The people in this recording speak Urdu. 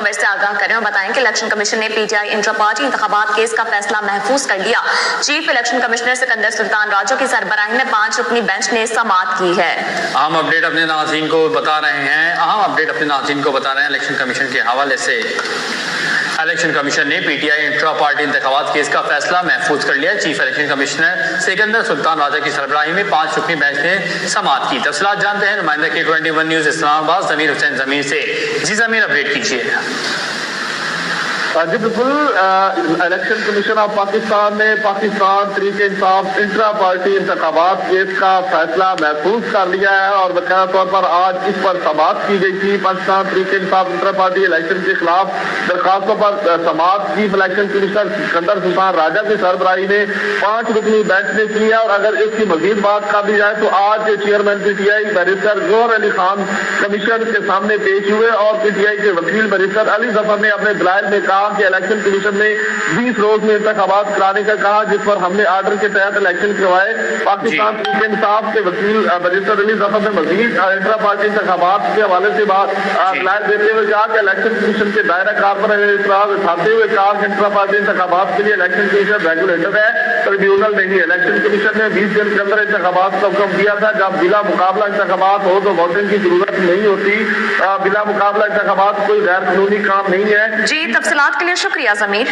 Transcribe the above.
خبر سے آگاہ کریں اور بتائیں کہ الیکشن کمیشن نے P T I intra party انتخابات کیس کا فیصلہ محفوظ کر لیا۔ چیف الیکشن کمشنر سکندر سلطان راجو کی سربراہی میں 5 رکنی بینچ نے سماعت کی ہے۔ اہم اپڈیٹ اپنے ناظرین کو بتا رہے ہیں الیکشن کمیشن کے حوالے سے۔ الیکشن کمیشن نے P T I intra party انتخابات کیس کا فیصلہ محفوظ کر لیا۔ چیف الیکشن کمشنر سکندر سلطان راجہ کی سربراہی میں 5 رکنی بینچ نے سماعت کی۔ تفصیلات جانتے ہیں نمائندہ K21 نیوز اسلام آباد ضمیر حسین ضمیر سے۔ جی ضمیر، اپڈیٹ کیجیے۔ جی بالکل، الیکشن کمیشن آف پاکستان نے پاکستان تحریک انصاف انٹرا پارٹی انتخابات کیس کا فیصلہ محفوظ کر لیا ہے اور باقاعدہ طور پر آج اس پر سماعت کی گئی تھی۔ Pakistan Tehreek Insaf intra party election کے خلاف درخواستوں پر سماعت چیف الیکشن کمشنر سکندر سلطان راجہ کی سربراہی نے 5 رکنی بینچ نے کی ہے۔ اور اگر اس کی مزید بات کر دی جائے تو آج chairman P T I barrister ظہور علی خان کمیشن کے سامنے پیش ہوئے اور پی ٹی آئی کے وکیل بیرسٹر علی ظفر نے اپنے دلائل میں کہا کہ الیکشن کمیشن نے 20 روز میں انتخابات کرانے کا کہا، جس پر ہم نے آرڈر کے تحت الیکشن کروائے۔ پاکستان تحریک انصاف کے وکیل بیرسٹر علی ظفر نے مزید انٹرا پارٹی انتخابات کے حوالے سے دلائل دیتے ہوئے کہا کہ الیکشن کمیشن کے دائرہ کار پر اعتراض اٹھاتے ہوئے کہا کہ انٹرا پارٹی انتخابات کے لیے الیکشن کمیشن ریگولیٹر ہے، ٹریبیونل نہیں۔ الیکشن کمیشن نے 20 دن کے اندر انتخابات کا حکم دیا تھا۔ جب بلا مقابلہ انتخابات ہو تو ووٹنگ کی ضرورت نہیں ہوتی۔ بلا مقابلہ انتخابات کوئی غیر قانونی کام نہیں ہے۔ جی، تفصیلات کے لیے شکریہ ضمیر۔